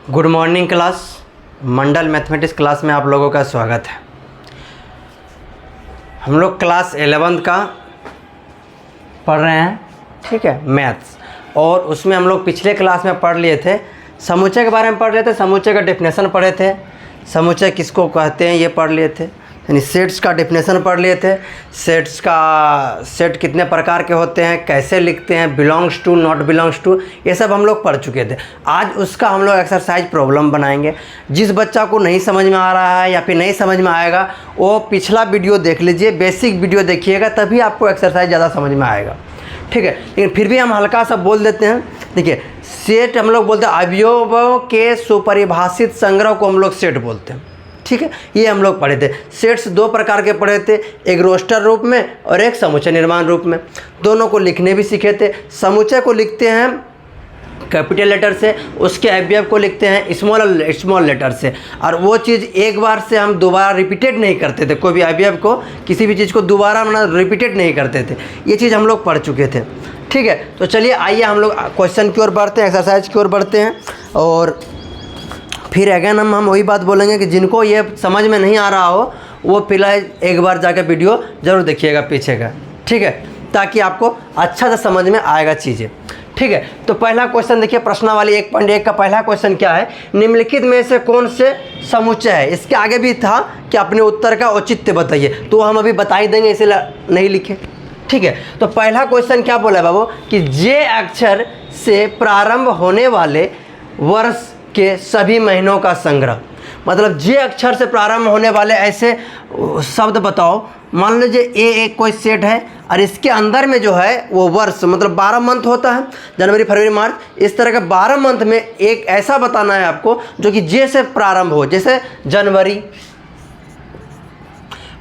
Good morning class. Mandal mathematics class में आप लोगों का स्वागत है। हम लोग क्लास 11th का पढ़ रहे हैं, ठीक है, मैथ्स। और उसमें हम लोग पिछले क्लास में पढ़ लिए थे, समुच्चय के बारे में पढ़ रहे थे, समुच्चय का डेफिनेशन पढ़े थे, समुच्चय किसको कहते हैं ये पढ़ लिए थे, यानी सेट्स का डेफिनेशन पढ़ लिए थे, सेट्स का सेट कितने प्रकार के होते हैं, कैसे लिखते हैं, belongs to, not belongs to, ये सब हम लोग पढ़ चुके थे। आज उसका हम लोग एक्सरसाइज प्रॉब्लम बनाएंगे। जिस बच्चा को नहीं समझ में आ रहा है या फिर नहीं समझ में आएगा वो पिछला वीडियो देख लीजिए, बेसिक वीडियो देखिएगा, तभी आपको एक्सरसाइज ज़्यादा समझ में आएगा, ठीक है। लेकिन फिर भी हम हल्का सा बोल देते हैं। देखिए, सेट हम लोग बोलते हैं अवयवों के सुपरिभाषित संग्रह को हम लोग सेट बोलते हैं, ठीक है। ये हम लोग पढ़े थे। सेट्स दो प्रकार के पढ़े थे, एक रोस्टर रूप में और एक समुच्चय निर्माण रूप में। दोनों को लिखने भी सीखे थे। समुच्चय को लिखते हैं कैपिटल लेटर से, उसके अवयव को लिखते हैं स्मॉल लेटर से। और वो चीज़ एक बार से हम दोबारा रिपीटेड नहीं करते थे, कोई भी अवयव को, किसी भी चीज़ को दोबारा रिपीटेड नहीं करते थे। ये चीज़ हम लोग पढ़ चुके थे, ठीक है। तो चलिए आइए हम लोग क्वेश्चन की ओर बढ़ते हैं, एक्सरसाइज की ओर बढ़ते हैं। और फिर अगेन हम वही बात बोलेंगे कि जिनको ये समझ में नहीं आ रहा हो वो फिलहाल एक बार जाकर वीडियो ज़रूर देखिएगा पीछे का, ठीक है, ताकि आपको अच्छा से समझ में आएगा चीज़ें, ठीक है। तो पहला क्वेश्चन देखिए, प्रश्नावली 1.1 का पहला क्वेश्चन क्या है, निम्नलिखित में से कौन से समुच्चय है। इसके आगे भी था कि अपने उत्तर का औचित्य बताइए, तो हम अभी बता ही देंगे, इसलिए नहीं लिखे, ठीक है। तो पहला क्वेश्चन क्या बोला है बाबू कि जे अक्षर से प्रारंभ होने वाले वर्ष के सभी महीनों का संग्रह। मतलब जे अक्षर से प्रारंभ होने वाले ऐसे शब्द बताओ। मान लीजिए एक कोई सेट है और इसके अंदर में जो है वो वर्ष, मतलब 12 मंथ होता है, जनवरी फरवरी मार्च, इस तरह के 12 मंथ में एक ऐसा बताना है आपको जो कि जे से प्रारंभ हो। जैसे जनवरी,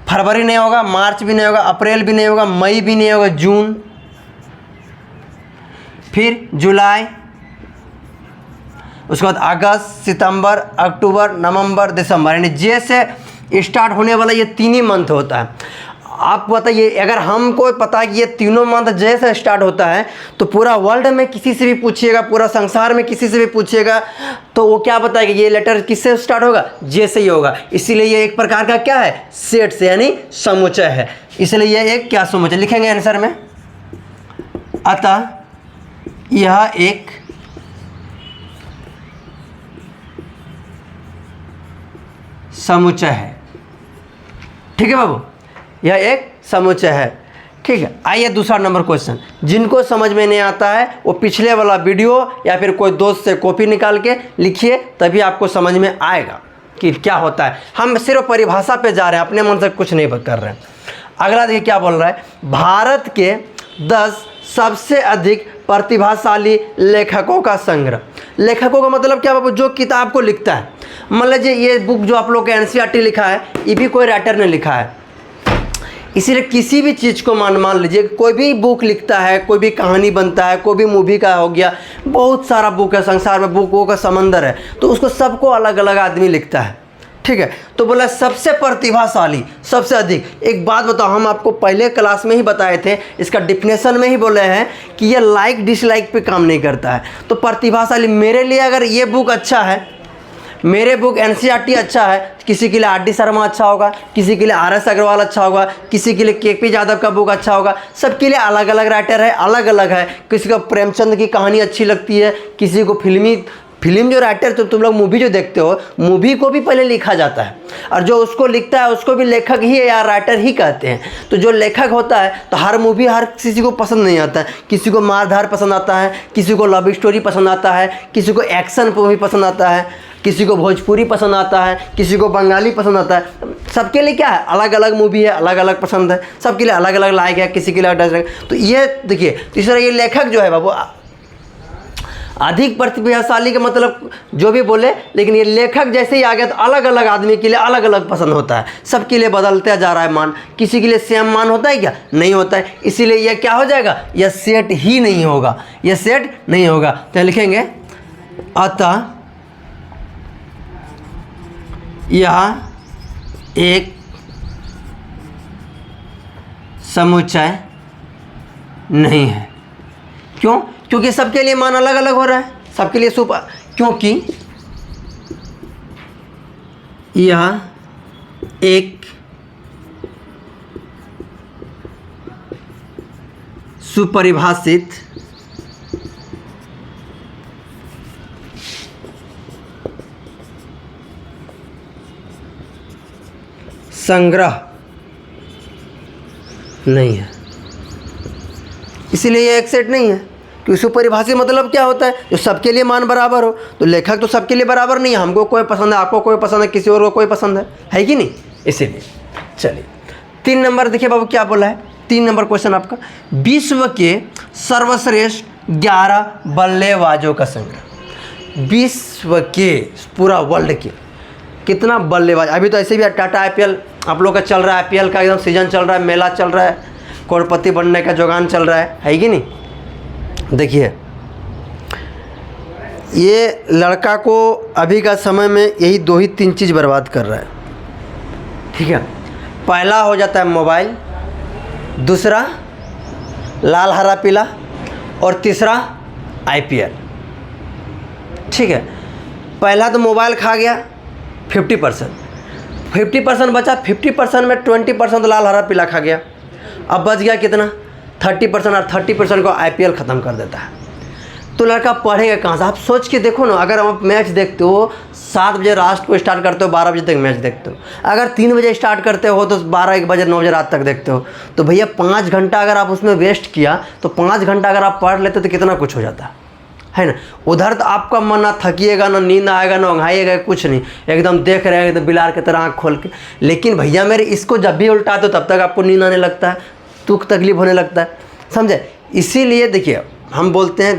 फरवरी नहीं होगा, मार्च भी नहीं होगा, अप्रैल भी नहीं होगा, मई भी नहीं होगा, जून, फिर जुलाई, उसके बाद अगस्त, सितंबर, अक्टूबर, नवंबर, दिसंबर, यानी जे से स्टार्ट होने वाला ये 3 ही मंथ होता है। आप बताइए, अगर हमको पता है कि ये तीनों मंथ जे से स्टार्ट होता है, तो पूरा वर्ल्ड में किसी से भी पूछिएगा, पूरा संसार में किसी से भी पूछिएगा, तो वो क्या बताएगा, ये लेटर किससे स्टार्ट होगा, जे से ही होगा। इसीलिए ये एक प्रकार का क्या है, सेट से, यानी समुच्चय है। इसलिए ये एक क्या समुच्चय लिखेंगे आंसर में। अतः यह एक समुच्चय है, ठीक है बाबू, यह एक समुच्चय है, ठीक है। आइए दूसरा नंबर क्वेश्चन। जिनको समझ में नहीं आता है वो पिछले वाला वीडियो या फिर कोई दोस्त से कॉपी निकाल के लिखिए, तभी आपको समझ में आएगा कि क्या होता है। हम सिर्फ परिभाषा पे जा रहे हैं, अपने मन से कुछ नहीं कर रहे हैं। अगला देखिए क्या बोल रहा है, भारत के 10 सबसे अधिक प्रतिभाशाली लेखकों का संग्रह। लेखकों का मतलब क्या बाबू, जो किताब को लिखता है। मान लीजिए ये बुक जो आप लोग के एनसीईआरटी लिखा है, ये भी कोई राइटर ने लिखा है। इसीलिए किसी भी चीज़ को मान लीजिए कोई भी बुक लिखता है, कोई भी कहानी बनता है, कोई भी मूवी का हो गया, बहुत सारा बुक है, संसार में बुकों का समंदर है, तो उसको सबको अलग अलग आदमी लिखता है, ठीक है। तो बोला सबसे प्रतिभाशाली, सबसे अधिक। एक बात बताओ, हम आपको पहले क्लास में ही बताए थे, इसका डिफिनेशन में ही बोले हैं कि ये लाइक डिसलाइक पे काम नहीं करता है। तो प्रतिभाशाली, मेरे लिए अगर ये बुक अच्छा है, मेरे बुक एनसीईआरटी अच्छा है, किसी के लिए आर डी शर्मा अच्छा होगा, किसी के लिए आर.एस. अग्रवाल अच्छा होगा, किसी के लिए के.पी. यादव का बुक अच्छा होगा। सबके लिए अलग अलग राइटर है, अलग अलग है। किसी को प्रेमचंद की कहानी अच्छी लगती है, किसी को फिल्म जो राइटर, तो तुम लोग मूवी जो देखते हो, मूवी को भी पहले लिखा जाता है, और जो उसको लिखता है उसको भी लेखक ही या राइटर ही कहते हैं। तो जो लेखक होता है, तो हर मूवी हर किसी को पसंद नहीं आता है। किसी को मारधार पसंद आता है, किसी को लव स्टोरी पसंद आता है, किसी को एक्शन मूवी पसंद आता है, किसी को भोजपुरी पसंद आता है, किसी को बंगाली पसंद आता है। सबके लिए क्या है, अलग अलग मूवी है, अलग अलग पसंद है, सबके लिए अलग अलग लाइक है, किसी के लिए अलग। तो ये देखिए, तीसरा ये लेखक जो है बाबू अधिक प्रतिभाशाली का मतलब जो भी बोले, लेकिन ये लेखक जैसे ही आ गया तो अलग अलग आदमी के लिए अलग अलग पसंद होता है, सबके लिए बदलता जा रहा है मान। किसी के लिए सेम मान होता है क्या, नहीं होता है। इसीलिए यह क्या हो जाएगा, यह सेट ही नहीं होगा, यह सेट नहीं होगा। तो लिखेंगे अतः यह एक समुच्चय नहीं है। क्यों? क्योंकि सबके लिए मान अलग अलग हो रहा है, सबके लिए सुपर, क्योंकि यह एक सुपरिभाषित संग्रह नहीं है, इसीलिए ये एक सेट नहीं है। कि सुपरिभाषित मतलब क्या होता है? जो सबके लिए मान बराबर हो। तो लेखक तो सबके लिए बराबर नहीं है, हमको कोई पसंद है, आपको कोई पसंद है, किसी और को कोई पसंद है कि नहीं? इसीलिए चलिए 3 नंबर देखिए बाबू क्या बोला है। 3 नंबर क्वेश्चन आपका, विश्व के सर्वश्रेष्ठ 11 बल्लेबाजों का संग्रह। विश्व के, पूरा वर्ल्ड के कितना बल्लेबाज। अभी तो ऐसे भी टाटा IPL आप लोग का चल रहा है, IPL का एकदम सीजन चल रहा है, मेला चल रहा है, करोड़पति बनने का जुगान चल रहा है कि नहीं? देखिए ये लड़का को अभी का समय में यही 2 ही 3 चीज़ बर्बाद कर रहा है, ठीक है। पहला हो जाता है मोबाइल, दूसरा लाल हरा पीला, और तीसरा IPL, ठीक है। पहला तो मोबाइल खा गया 50% बचा, 50% में 20% लाल हरा पीला खा गया। अब बच गया कितना? 30%, और 30% को IPL ख़त्म कर देता है। तो लड़का पढ़ेगा कहाँ से? आप सोच के देखो ना, अगर आप मैच देखते हो 7 बजे रात को स्टार्ट करते हो, 12 बजे तक मैच देखते हो। अगर 3 बजे स्टार्ट करते हो तो 12-1 बजे 9 बजे रात तक देखते हो। तो भैया 5 घंटा अगर आप उसमें वेस्ट किया, तो 5 घंटा अगर आप पढ़ लेते तो कितना कुछ हो जाता है ना। उधर तो आपका मन ना थकिएगा, ना नींद आएगा, ना उंघाइएगा, कुछ नहीं, एकदम देख रहे हैं एकदम बिलार की तरह आँख खोल के। लेकिन भैया मेरे इसको जब भी उल्टाते हो तब तक आपको नींद आने लगता है, दुख तकलीफ होने लगता है, समझे? इसीलिए देखिए हम बोलते हैं,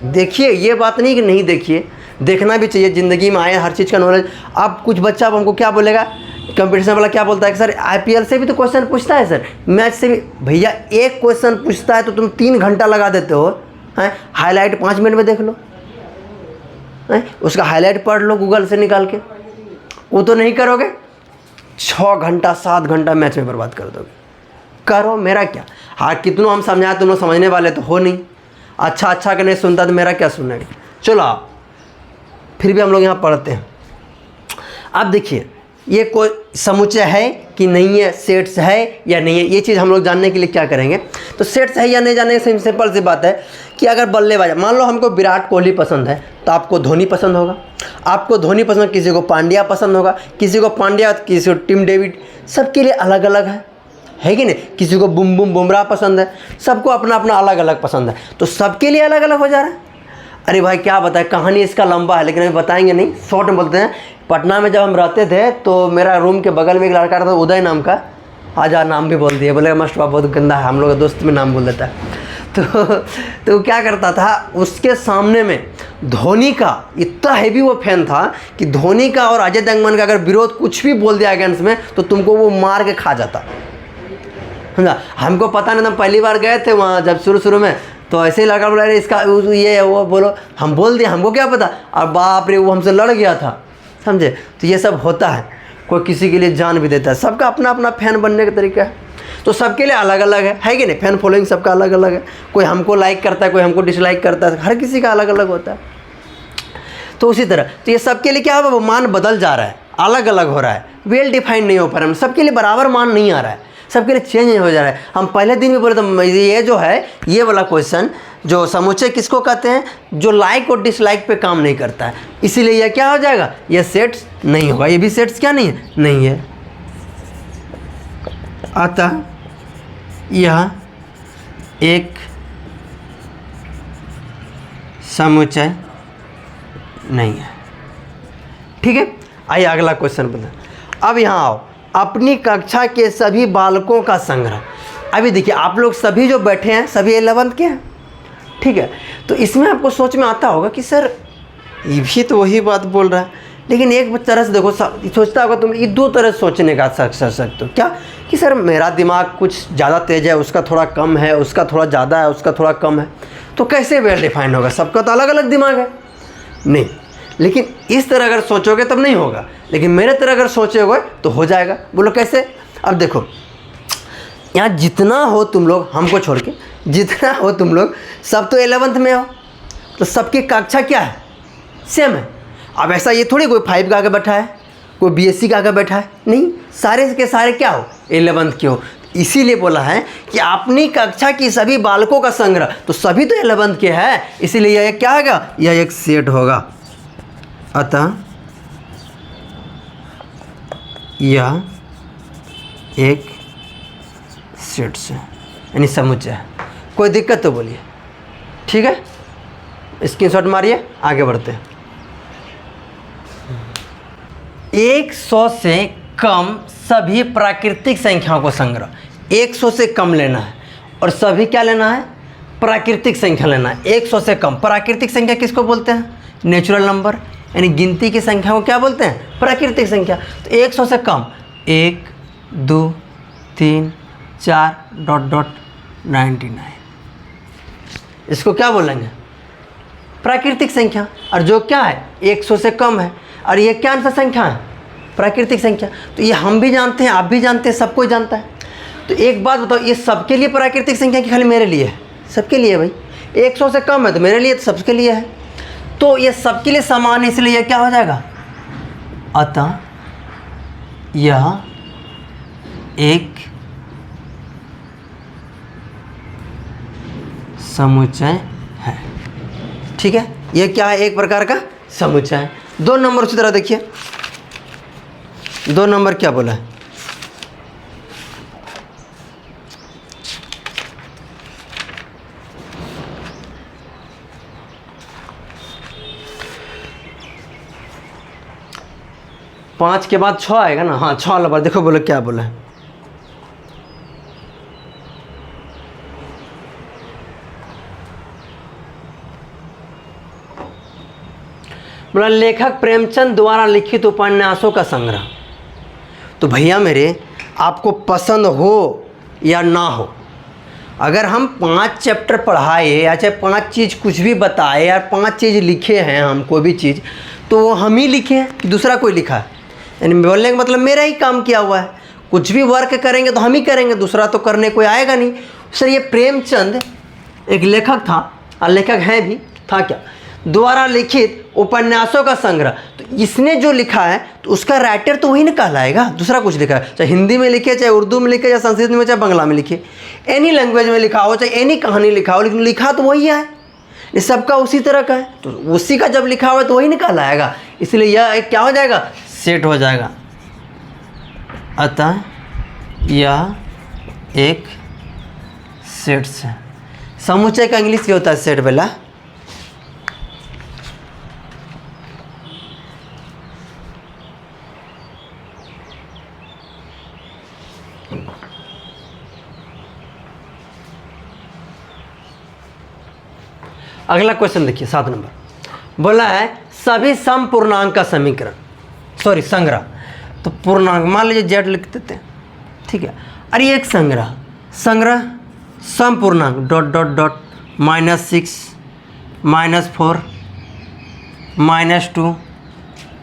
देखिए ये बात नहीं कि नहीं, देखिए देखना भी चाहिए, ज़िंदगी में आए हर चीज़ का नॉलेज। अब कुछ बच्चा हमको क्या बोलेगा, कंपटीशन वाला क्या बोलता है कि सर IPL से भी तो क्वेश्चन पूछता है, सर मैच से भी। भैया एक क्वेश्चन पूछता है तो तुम 3 घंटा लगा देते हो, हैं? हाईलाइट 5 मिनट में देख लो, हैं? उसका हाईलाइट पढ़ लो गूगल से निकाल के, वो तो नहीं करोगे। 6 घंटा 7 घंटा मैच में बर्बाद कर दोगे। करो, मेरा क्या। हाँ कितनों हम समझाए, तुम लोग समझने वाले तो हो नहीं। अच्छा का नहीं सुनता तो मेरा क्या सुनना है। चलो आप फिर भी हम लोग यहाँ पढ़ते हैं। अब देखिए ये कोई समुच्चय है कि नहीं है, सेट्स है या नहीं है, ये चीज़ हम लोग जानने के लिए क्या करेंगे। तो सेट्स है या नहीं जानने की सिंपल सी बात है कि अगर बल्लेबाज, मान लो हमको विराट कोहली पसंद है तो आपको धोनी पसंद होगा, आपको धोनी पसंद, किसी को पांड्या पसंद होगा, किसी को पांड्या, किसी को टिम डेविड, सबके लिए अलग अलग है कि नहीं? किसी को बुमराह पसंद है, सबको अपना अपना अलग अलग पसंद है, तो सबके लिए अलग अलग हो जा रहा है। अरे भाई क्या बताएं, कहानी इसका लंबा है, लेकिन अभी बताएंगे नहीं, शॉर्ट में बोलते हैं। पटना में जब हम रहते थे तो मेरा रूम के बगल में एक लड़का रहता था, उदय नाम का, आज नाम भी बोल दिया, बोलेगा मास्टर बहुत गंदा है, हम लोग का दोस्त में नाम बोल देता है। तो क्या करता था, उसके सामने में धोनी का इतना हैवी वो फैन था कि धोनी का और अजय देवगन का अगर विरोध कुछ भी बोल दिया अगेंस्ट में तो तुमको वो मार के खा जाता, समझा? हमको पता नहीं था, पहली बार गए थे वहाँ जब शुरू में, तो ऐसे ही लड़का बोला अरे इसका ये वो बोलो, हम बोल दिए, हमको क्या पता, और बाप रे वो हमसे लड़ गया था, समझे? तो ये सब होता है, कोई किसी के लिए जान भी देता है, सबका अपना अपना फैन बनने का तरीका है, तो सबके लिए अलग अलग है कि नहीं? फैन फॉलोइंग सबका अलग अलग है, कोई हमको लाइक करता है, कोई हमको डिसलाइक करता है, हर किसी का अलग अलग होता है। तो उसी तरह तो ये सबके लिए क्या होगा, वो मान बदल जा रहा है, अलग अलग हो रहा है, वेल डिफाइंड नहीं हो पा रहा है, सबके लिए बराबर मान नहीं आ रहा है, सबके लिए चेंज हो जा रहा है। हम पहले दिन भी बोले तो ये जो है ये वाला क्वेश्चन जो समुच्चय किसको कहते हैं, जो लाइक और डिसलाइक पे काम नहीं करता है, इसीलिए यह क्या हो जाएगा, ये सेट्स नहीं होगा, ये भी सेट्स क्या नहीं है, नहीं है। अतः यह एक समुच्चय नहीं है, ठीक है। आइए अगला क्वेश्चन बता। अब यहाँ आओ, अपनी कक्षा के सभी बालकों का संग्रह। अभी देखिए आप लोग सभी जो बैठे हैं सभी 11th के हैं, ठीक है। तो इसमें आपको सोच में आता होगा कि सर ये भी तो वही बात बोल रहा है, लेकिन एक तरह से देखो सोचता होगा तुम, ये 2 तरह से सोचने का सकते हो क्या, कि सर मेरा दिमाग कुछ ज़्यादा तेज़ है, उसका थोड़ा कम है, उसका थोड़ा ज़्यादा है, उसका थोड़ा कम है, तो कैसे वेल डिफाइंड होगा, सबका तो अलग अलग दिमाग है, नहीं। लेकिन इस तरह अगर सोचोगे तब नहीं होगा, लेकिन मेरे तरह अगर सोचोगे तो हो जाएगा। बोलो कैसे? अब देखो यहाँ जितना हो तुम लोग, हमको छोड़ के जितना हो तुम लोग, सब तो 11th में हो, तो सबकी कक्षा क्या है, सेम है। अब ऐसा ये थोड़ी कोई 5 का आगे बैठा है, कोई बीएससी का आगे बैठा है नहीं, सारे के सारे क्या हो 11th के हो। इसीलिए बोला है कि अपनी कक्षा की सभी बालकों का संग्रह, तो सभी तो 11th के है, इसीलिए यह क्या होगा, यह एक सेट होगा। अतः यह एक सेट से यानी समुच्चय है। कोई दिक्कत तो बोलिए, ठीक है, स्क्रीनशॉट मारिए, आगे बढ़ते हैं। 100 से कम सभी प्राकृतिक संख्याओं को संग्रह, 100 से कम लेना है और सभी क्या लेना है, प्राकृतिक संख्या लेना है। 100 से कम प्राकृतिक संख्या किसको बोलते हैं, नेचुरल नंबर, यानी गिनती की संख्या को क्या बोलते हैं, प्राकृतिक संख्या। तो 100 से कम 1 2 3 4 ... 99, इसको क्या बोलेंगे, प्राकृतिक संख्या। और जो क्या है 100 से कम है, और ये क्या सा संख्या है, प्राकृतिक संख्या। तो ये हम भी जानते हैं, आप भी जानते हैं, सब कोई जानता है। तो एक बात बताओ, ये सबके लिए प्राकृतिक संख्या की खाली मेरे लिए है, सबके लिए भाई। 100 से कम है तो मेरे लिए, तो सबके लिए है, तो ये सबके लिए समान है, इसलिए क्या हो जाएगा, अतः यह एक समुच्चय है। ठीक है, यह क्या है, एक प्रकार का समुच्चय है। 2 नंबर उसी तरह देखिए, 2 नंबर क्या बोला है, पाँच के बाद 6 आएगा ना, हाँ 6 नंबर देखो, बोलो क्या बोला है, बोला लेखक प्रेमचंद द्वारा लिखित उपन्यासों का संग्रह। तो भैया मेरे, आपको पसंद हो या ना हो, अगर हम 5 चैप्टर पढ़ाए या चाहे 5 चीज़ कुछ भी बताए या 5 चीज़ लिखे हैं हम, कोई भी चीज़, तो वो हम ही लिखे हैं कि दूसरा कोई लिखा है, यानी बोलने का मतलब मेरा ही काम किया हुआ है। कुछ भी वर्क करेंगे तो हम ही करेंगे, दूसरा तो करने कोई आएगा नहीं। सर ये प्रेमचंद एक लेखक था, और लेखक है भी, था क्या, द्वारा लिखित उपन्यासों का संग्रह। तो इसने जो लिखा है तो उसका राइटर तो वही ना कहलाएगा, दूसरा कुछ लिखा है, चाहे हिंदी में लिखे, चाहे उर्दू में लिखे, चाहे संस्कृत में, चाहे बांग्ला में लिखे, एनी लैंग्वेज में लिखा हो, चाहे एनी कहानी लिखा हो, लेकिन लिखा तो वही है, ये सबका उसी तरह का है, तो उसी का जब लिखा हुआ है तो वही ना कहलाएगा, इसलिए यह एक क्या हो जाएगा, सेट हो जाएगा। अतः यह एक सेट से, समुच्चय का इंग्लिश क्या होता है, सेट बेला। अगला क्वेश्चन देखिए, 7 नंबर बोला है सभी समपूर्णांक का समीकरण, सॉरी संग्रह। तो पूर्णांक मान लीजिए जेड लिख देते हैं, ठीक है, अरे एक संग्रह, समपूर्णांक ... -6 -4 -2,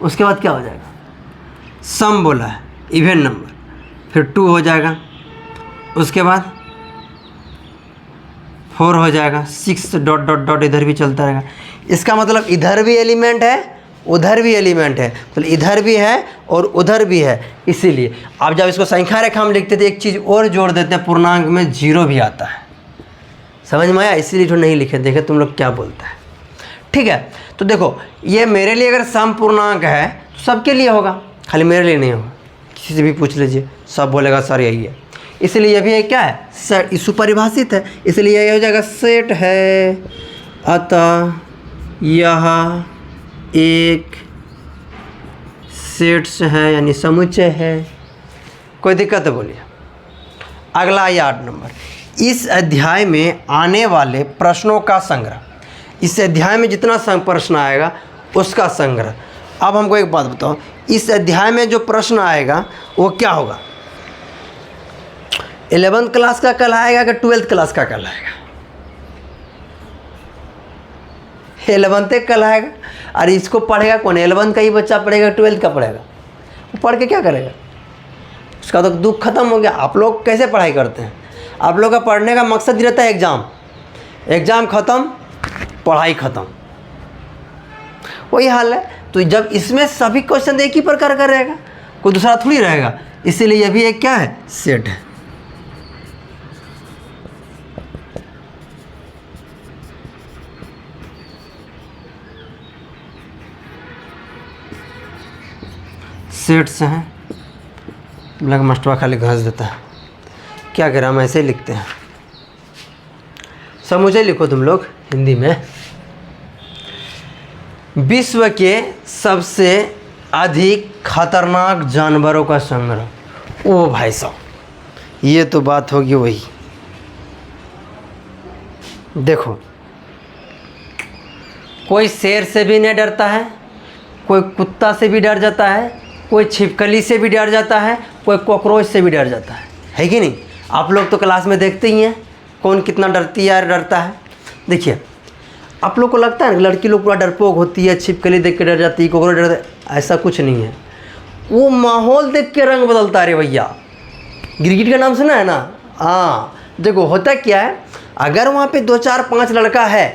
उसके बाद क्या हो जाएगा, सम बोला है, इवन नंबर, फिर 2 हो जाएगा, उसके बाद 4 हो जाएगा, 6 ... इधर भी चलता रहेगा। इसका मतलब इधर भी एलिमेंट है, उधर भी एलिमेंट है, तो इधर भी है और उधर भी है। इसीलिए अब जब इसको संख्या रेखा हम लिखते थे, एक चीज़ और जोड़ देते हैं, पूर्णांक में 0 भी आता है, समझ में आया, इसीलिए जो नहीं लिखे, देखे तुम लोग क्या बोलता है, ठीक है। तो देखो ये मेरे लिए अगर सम पूर्णांक है तो सबके लिए होगा, खाली मेरे लिए नहीं होगा, किसी से भी पूछ लीजिए, सब बोलेगा सर यही है। इसलिए यह भी क्या है, सेट, इस सुपरिभाषित है, इसलिए यह हो जाएगा सेट है। अतः यह एक सेट है, यानी समुच्चय है। कोई दिक्कत है बोलिए। अगला आइए 8 नंबर, इस अध्याय में आने वाले प्रश्नों का संग्रह। इस अध्याय में जितना प्रश्न आएगा उसका संग्रह। अब हमको एक बात बताओ, इस अध्याय में जो प्रश्न आएगा वो क्या होगा, 11th क्लास का कहलाएगा कि 12th क्लास का कहलाएगा, 11th कहलाएगा। अरे इसको पढ़ेगा कौन, 11th का ही बच्चा पढ़ेगा, 12th का पढ़ेगा, वो पढ़ के क्या करेगा, उसका तो दुख खत्म हो गया। आप लोग कैसे पढ़ाई करते हैं, आप लोग का पढ़ने का मकसद ही रहता है एग्ज़ाम खत्म, पढ़ाई खत्म, वही हाल है। तो जब इसमें सभी क्वेश्चन एक ही प्रकार का रहेगा, कोई दूसरा थोड़ी रहेगा, इसीलिए यह भी एक क्या है, सेट है। सेट से हैं, ब्लैक मास्टरवा खाली घास देता है, क्या करें हम ऐसे ही लिखते हैं। समझे लिखो तुम लोग हिंदी में। विश्व के सबसे अधिक खतरनाक जानवरों का संग्रह। ओ भाई साहब, ये तो बात होगी वही। देखो, कोई शेर से भी नहीं डरता है, कोई कुत्ता से भी डर जाता है, कोई छिपकली से भी डर जाता है, कोई कॉकरोच से भी डर जाता है कि नहीं? आप लोग तो क्लास में देखते ही हैं कौन कितना डरती है, डरता है। देखिए, आप लोग को लगता है लड़की लोग पूरा डरपोक होती है, छिपकली देख के डर जाती है, कॉकरोच डर, ऐसा कुछ नहीं है। वो माहौल देख के रंग बदलता है रे भैया। गिरगिट का नाम सुना है ना? हाँ, देखो होता क्या है, अगर वहाँ पे 2 4 5 लड़का है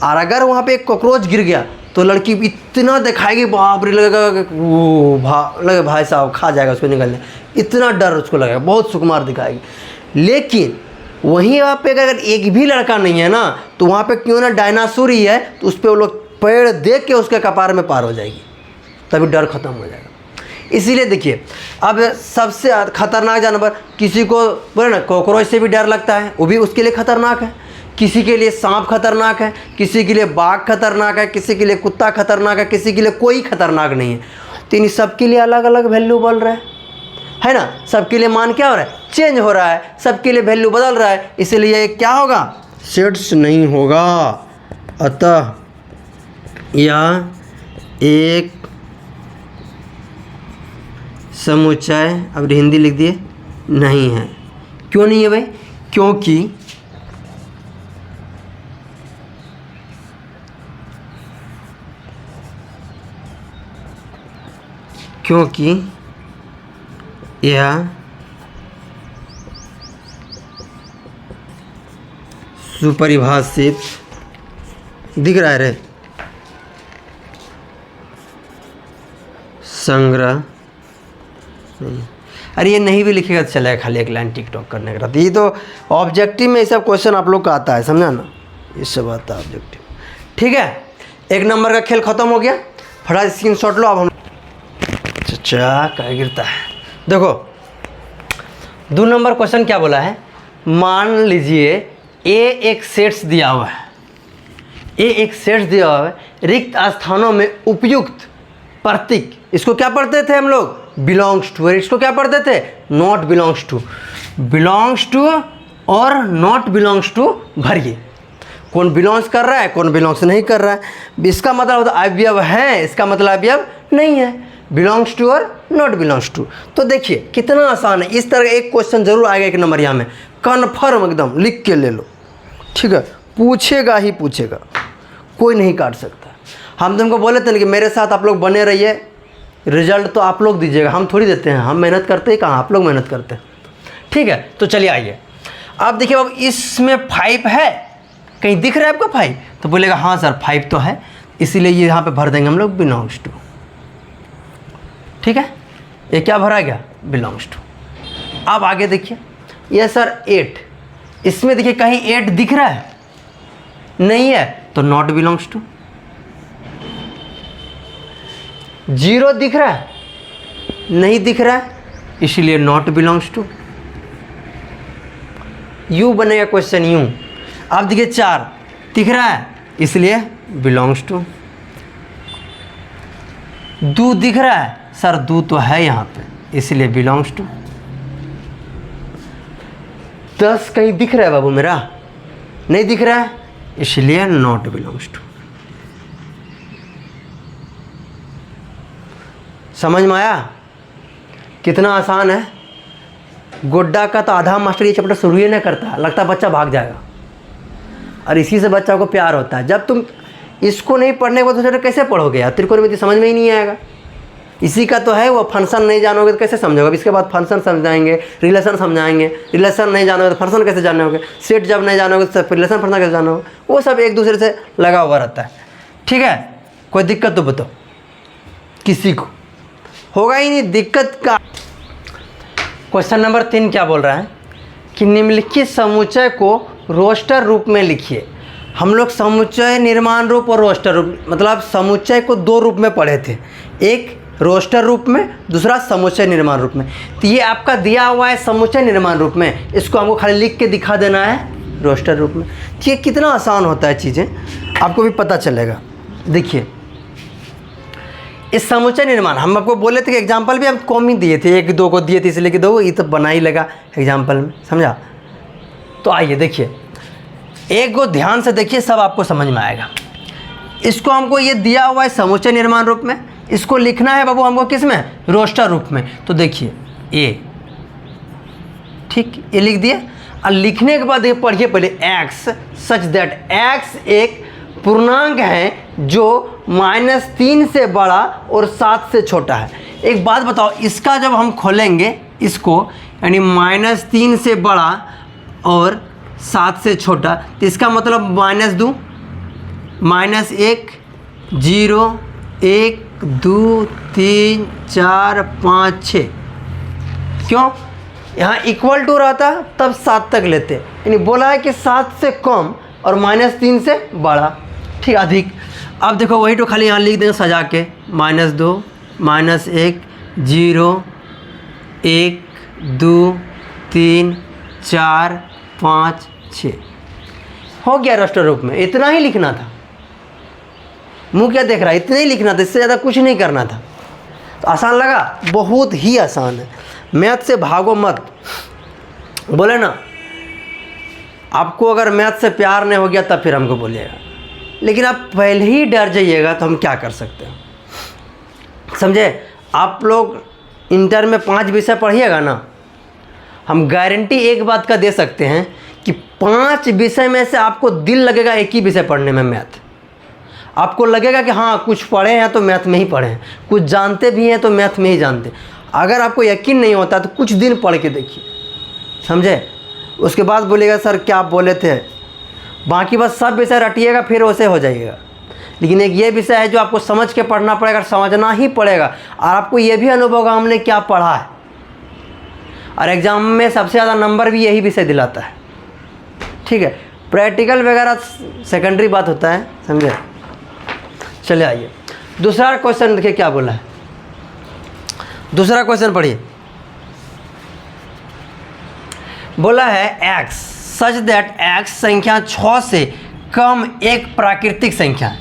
और अगर वहाँ पे एक कॉकरोच गिर गया तो लड़की इतना दिखाएगी, बाप रे, लगेगा वो लगे भाई साहब खा जाएगा उसको, निकलने, इतना डर उसको लगेगा, बहुत सुकुमार दिखाएगी। लेकिन वहीं वहाँ पे अगर एक भी लड़का नहीं है ना, तो वहाँ पे क्यों ना डायनासोर ही है, तो उस पर वो लोग पेड़ देख के उसके कपार में पार हो जाएगी, तभी डर खत्म हो जाएगा। इसीलिए देखिए, अब सबसे खतरनाक जानवर, किसी को बोले ना कॉकरोच से भी डर लगता है, वो भी उसके लिए खतरनाक है। किसी के लिए सांप खतरनाक है, किसी के लिए बाघ खतरनाक है, किसी के लिए कुत्ता खतरनाक है, किसी के लिए कोई खतरनाक नहीं है। तो इन सबके लिए अलग अलग वैल्यू बोल रहा है ना? सबके लिए मान क्या हो रहा है, चेंज हो रहा है, सबके लिए वैल्यू बदल रहा है, इसलिए ये क्या होगा, सेट्स नहीं होगा। अतः यह एक समुच्चय, अब हिंदी लिख दिए, नहीं है। क्यों नहीं है भाई? क्योंकि यह सुपरिभाषित दिख रहा है रे, संग्रह नहीं। अरे ये नहीं भी लिखेगा तो चलेगा, खाली एक लाइन टिकटॉक करने का। तो ये तो ऑब्जेक्टिव में ये सब क्वेश्चन आप लोग का आता है, समझा ना, ये सब आता है ऑब्जेक्टिव। ठीक है, 1 नंबर का खेल खत्म हो गया। फटाफट स्क्रीनशॉट लो। अब हम क्या गिरता है, देखो 2 नंबर क्वेश्चन क्या बोला है, मान लीजिए ए एक सेट्स दिया हुआ है, ए एक सेट्स दिया हुआ है, रिक्त स्थानों में उपयुक्त प्रतीक, इसको क्या पढ़ते थे हम लोग, बिलोंग्स टू। इसको क्या पढ़ते थे, not belongs to. Belongs to और नॉट बिलोंग्स टू भरिए, कौन बिलोंग्स कर रहा है, कौन बिलोंग्स नहीं कर रहा है। इसका मतलब अवयव है, इसका मतलब अवयव नहीं है, बिलोंग्स टू और नॉट बिलोंग्स टू। तो देखिए कितना आसान है। इस तरह एक क्वेश्चन जरूर आएगा 1 नंबर यहाँ में, कन्फर्म एकदम लिख के ले लो। ठीक है, पूछेगा ही पूछेगा, कोई नहीं काट सकता। हम तुमको बोले थे ना कि मेरे साथ आप लोग बने रहिए, रिजल्ट तो आप लोग दीजिएगा, हम थोड़ी देते हैं, हम मेहनत करते ही कहाँ, आप लोग मेहनत करते हैं। ठीक है, तो चलिए आइए। अब देखिए, अब इसमें 5 है, कहीं दिख रहा है आपको 5? तो बोलेगा हाँ सर 5 तो है, इसीलिए ये यहाँ पे भर देंगे हम लोग बिलोंग्स टू। ठीक है, ये क्या भरा गया, बिलोंग्स टू। अब आगे देखिए, ये सर 8, इसमें देखिए कहीं 8 दिख रहा है, नहीं है, तो नॉट बिलोंग्स टू। 0 दिख रहा है, नहीं दिख रहा है, इसलिए नॉट बिलोंग्स टू। यू बनेगा क्वेश्चन यू। अब देखिए 4 दिख रहा है, इसलिए बिलोंग्स टू। 2 दिख रहा है, सर 2 तो है यहाँ पे, इसलिए बिलोंग्स टू। 10 कहीं दिख रहा है बाबू मेरा, नहीं दिख रहा है, इसलिए नॉट बिलोंग्स टू। समझ में आया कितना आसान है? गोड्डा का तो आधा मास्टर ये चैप्टर शुरू ही नहीं करता, लगता है बच्चा भाग जाएगा, और इसी से बच्चा को प्यार होता है। जब तुम इसको नहीं पढ़ने के बाद तो कैसे पढ़ोगे यार, त्रिकोणमिति समझ में ही नहीं आएगा। इसी का तो है वो, फंक्शन नहीं जानोगे तो कैसे समझोगे। इसके बाद फंक्शन समझाएंगे, रिलेशन समझाएंगे, रिलेशन नहीं जानोगे तो फंक्शन कैसे जानोगे, सेट जब नहीं जानोगे तो रिलेशन फंक्शन कैसे जानोगे, वो सब एक दूसरे से लगा हुआ रहता है। ठीक है, कोई दिक्कत तो बताओ। किसी को होगा ही नहीं, दिक्कत का। क्वेश्चन नंबर 3 क्या बोल रहा है कि निम्नलिखित समुच्चय को रोस्टर रूप में लिखिए। हम लोग समुच्चय निर्माण रूप और रोस्टर रूप, मतलब समुच्चय को 2 रूप में पढ़े थे, एक रोस्टर रूप में, दूसरा समुच्चय निर्माण रूप में। तो ये आपका दिया हुआ है समुच्चय निर्माण रूप में, इसको हमको खाली लिख के दिखा देना है रोस्टर रूप में। तो ये कितना आसान होता है चीज़ें, आपको भी पता चलेगा। देखिए इस समुच्चय निर्माण हम आपको बोले थे कि एग्जाम्पल भी हम कम ही दिए थे, 1-2 को दिए थे, इसलिए कि 2 ये तो बना ही लगा एग्जाम्पल में, समझा। तो आइए देखिए, एक को ध्यान से देखिए, सब आपको समझ में आएगा। इसको हमको ये दिया हुआ है समुच्चय निर्माण रूप में, इसको लिखना है बाबू हमको किस में, रोस्टर रूप में। तो देखिए ए, ठीक, ये लिख दिए। और लिखने के बाद ये पढ़िए पहले, एक्स सच दैट एक्स एक पूर्णांक है जो -3 से बड़ा और 7 से छोटा है। एक बात बताओ, इसका जब हम खोलेंगे इसको, यानी -3 से बड़ा और 7 से छोटा, तो इसका मतलब -2, -1, 0, 1, 2, 3, 4, 5, 6। क्यों? यहाँ इक्वल टू रहता तब 7 तक लेते, यानी बोला है कि 7 से कम और -3 से बड़ा, ठीक, अधिक। अब देखो वही तो खाली यहाँ लिख देंगे सजा के, -2, -1, 0, 1, 2, 3, 4, 5, 6 हो गया रोस्टर रूप में। इतना ही लिखना था, मुंह क्या देख रहा है, इतना ही लिखना था, इससे ज़्यादा कुछ नहीं करना था। तो आसान लगा? बहुत ही आसान है। मैथ से भागो मत, बोले ना, आपको अगर मैथ से प्यार नहीं हो गया तब फिर हमको बोलिएगा, लेकिन आप पहले ही डर जाइएगा तो हम क्या कर सकते हैं, समझे। आप लोग इंटर में 5 विषय पढ़िएगा ना, हम गारंटी एक बात का दे सकते हैं कि 5 विषय में से आपको दिल लगेगा एक ही विषय पढ़ने में, मैथ। आपको लगेगा कि हाँ कुछ पढ़े हैं तो मैथ में ही पढ़े हैं, कुछ जानते भी हैं तो मैथ में ही जानते हैं। अगर आपको यकीन नहीं होता तो कुछ दिन पढ़ के देखिए, समझे। उसके बाद बोलिएगा सर क्या आप बोले थे, बाकी बस सब विषय रटिएगा फिर वैसे हो जाइएगा। लेकिन एक ये विषय है जो आपको समझ के पढ़ना पड़ेगा, समझना ही पड़ेगा, और आपको ये भी अनुभव होगा हमने क्या पढ़ा है। और एग्ज़ाम में सबसे ज़्यादा नंबर भी यही विषय दिलाता है, ठीक है। प्रैक्टिकल वगैरह सेकेंडरी बात होता है, समझे। चले आइए दूसरा क्वेश्चन देखिए क्या बोला है। दूसरा क्वेश्चन पढ़िए, बोला है x सच दैट x संख्या 6 से कम एक प्राकृतिक संख्या है।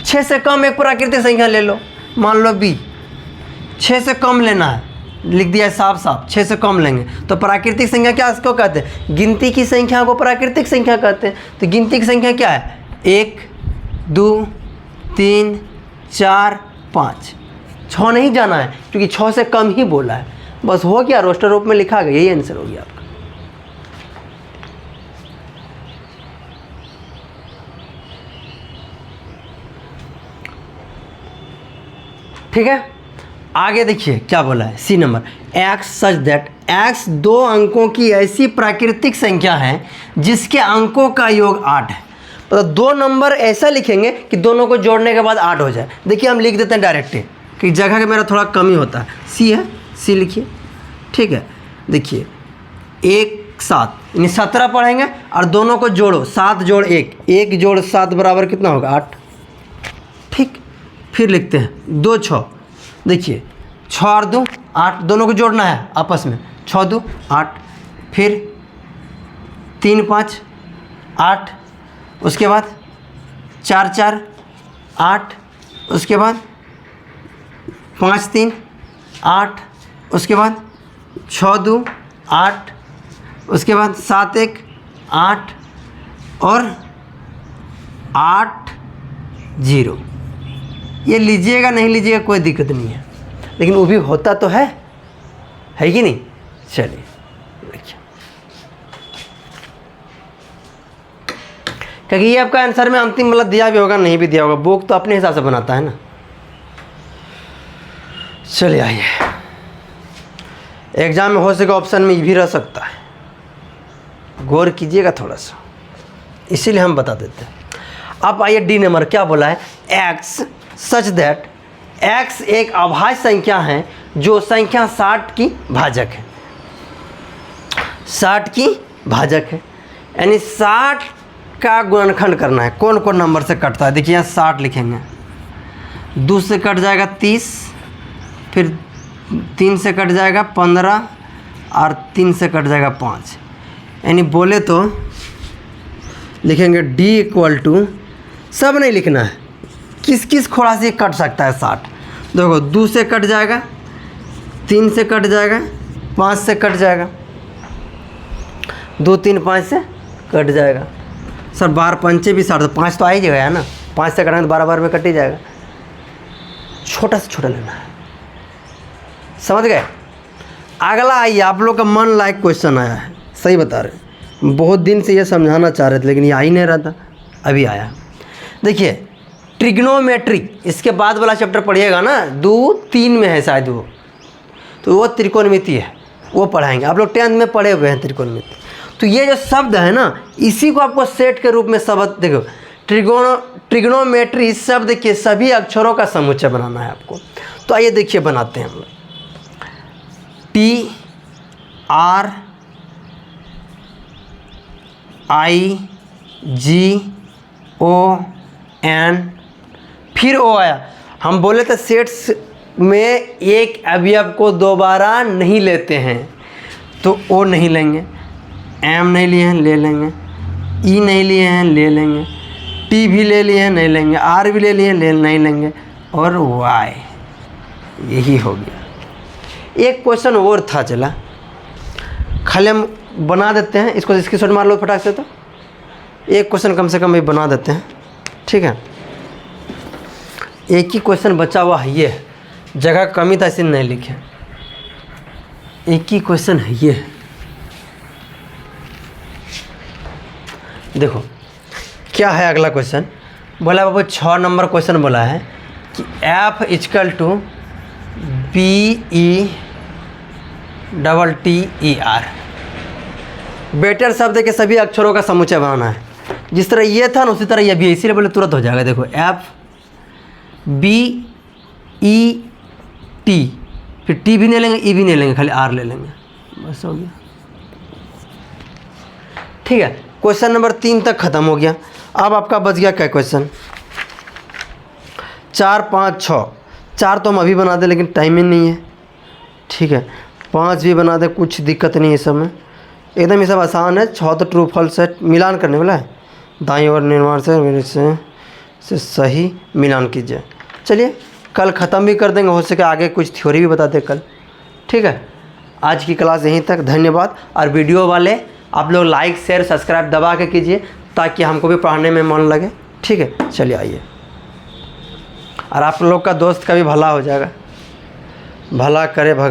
6 से कम एक प्राकृतिक संख्या ले लो, मान लो b, 6 से कम लेना है, लिख दिया साफ साफ, 6 से कम लेंगे। तो प्राकृतिक संख्या क्या इसको कहते हैं, गिनती की संख्या को प्राकृतिक संख्या कहते हैं। तो गिनती की संख्या क्या है, 1, 2, 3, 4, 5, 6 नहीं जाना है क्योंकि 6 से कम ही बोला है, बस हो गया, रोस्टर रूप में लिखा गया, यही आंसर हो गया आपका। ठीक है, आगे देखिए क्या बोला है, C number, x such that x 2 अंकों की ऐसी प्राकृतिक संख्या है जिसके अंकों का योग 8 है। मतलब 2 नंबर ऐसा लिखेंगे कि दोनों को जोड़ने के बाद 8 हो जाए। देखिए हम लिख देते हैं डायरेक्ट ही, कि जगह का मेरा थोड़ा कम ही होता है। सी है, सी लिखिए, ठीक है। देखिए 1 7 यानी 17 पढ़ेंगे और दोनों को जोड़ो, 7 जोड़ 1, 1 जोड़ 7 बराबर कितना होगा, 8, ठीक। फिर लिखते हैं 2 6, देखिए 6 और 2 8, दोनों को जोड़ना है आपस में, 6 2 8, फिर 3 5 8, उसके बाद 4 4 8, उसके बाद 5 3 8, उसके बाद 6 2 8, उसके बाद 7 1 8 और 8 0। ये लीजिएगा नहीं लीजिएगा कोई दिक्कत नहीं है, लेकिन वो भी होता तो है कि नहीं। चलिए देखिए, क्योंकि ये आपका आंसर में अंतिम मतलब दिया भी होगा नहीं भी दिया होगा, बुक तो अपने हिसाब से बनाता है ना। चलिए आइए, एग्जाम में हो सके ऑप्शन में भी रह सकता है, गौर कीजिएगा थोड़ा सा, इसीलिए हम बता देते हैं। अब आइए डी नंबर, क्या बोला है, x सच दैट x एक अभाज्य संख्या है जो संख्या 60 की भाजक है, 60 की भाजक है, यानी 60 का गुणनखंड करना है। कौन कौन नंबर से कटता है, देखिए यहाँ 60 लिखेंगे, 2 से कट जाएगा 30, फिर 3 से कट जाएगा 15 और 3 से कट जाएगा 5, यानी बोले तो लिखेंगे d = सब नहीं लिखना है, किस किस खोड़ा से कट सकता है 60। देखो 2 से कट जाएगा, 3 से कट जाएगा, 5 से कट जाएगा, 2 3 5 से कट जाएगा। सर 12 पंचे भी 60, 5 तो आ ही जाएगा है ना, 5 से कटेंगे तो 12 बार में कट ही जाएगा। छोटा से छोटा लेना है, समझ गए। अगला आइए, आप लोग का मन लायक क्वेश्चन आया है, सही बता रहे हैं, बहुत दिन से ये समझाना चाह रहे थे लेकिन ये आ ही नहीं रहा था, अभी आया। देखिए ट्रिग्नोमेट्री, इसके बाद वाला चैप्टर पढ़िएगा ना, 2 3 में है शायद वो, तो वो त्रिकोणमिति है, वो पढ़ाएंगे। आप लोग 10th में पढ़े हुए हैं त्रिकोणमिति। तो ये जो शब्द है ना, इसी को आपको सेट के रूप में शब्द देखो, ट्रिग्नोमेट्री शब्द के सभी अक्षरों का समुच्चय बनाना है आपको। तो आइए देखिए बनाते हैं हम लोग। TRIGON, फिर ओ आया। हम बोले थे सेट्स में एक अवयव को दोबारा नहीं लेते हैं, तो ओ नहीं लेंगे, एम नहीं लिए हैं ले लेंगे, ई नहीं लिए हैं ले लेंगे, टी भी ले लिए हैं नहीं लेंगे, आर भी ले लिए हैं नहीं लेंगे, और वाई, यही हो गया। एक क्वेश्चन और था, चला खाली हम बना देते हैं इसको, स्क्रीनशॉट मार लो फटाक से। तो एक क्वेश्चन कम से कम भी बना देते हैं, ठीक है। एक ही क्वेश्चन बचा हुआ है, ये जगह कमी था इसे नहीं लिखे, एक ही क्वेश्चन है ये। देखो क्या है अगला क्वेश्चन, बोला बाबू 6 नंबर क्वेश्चन बोला है कि F = BETTER, बेटर शब्द के सभी अक्षरों का समुच्चय बनाना है। जिस तरह ये था ना उसी तरह ये भी है, इसीलिए बोले तुरंत हो जाएगा। देखो FBET, फिर टी भी नहीं लेंगे, ई भी नहीं लेंगे, खाली आर ले लेंगे, बस हो गया, ठीक है। क्वेश्चन नंबर 3 तक ख़त्म हो गया। अब आपका बच गया क्या क्वेश्चन, 4 5 6। 4 तो हम अभी बना दें लेकिन टाइम ही नहीं है, ठीक है। 5 भी बना दें, कुछ दिक्कत नहीं है सब में, एकदम ये सब आसान है। 6 तो ट्रू फॉल्स है, मिलान करने वाला है, दाईं ओर निर्माण से सही मिलान कीजिए। चलिए कल ख़त्म भी कर देंगे, हो सके आगे कुछ थ्योरी भी बता दें कल, ठीक है। आज की क्लास यहीं तक, धन्यवाद। और वीडियो वाले आप लोग लाइक शेयर सब्सक्राइब दबा के कीजिए ताकि हमको भी पढ़ने में मन लगे, ठीक है। चलिए आइए, और आप लोग का दोस्त का भी भला हो जाएगा, भला करे भगवान।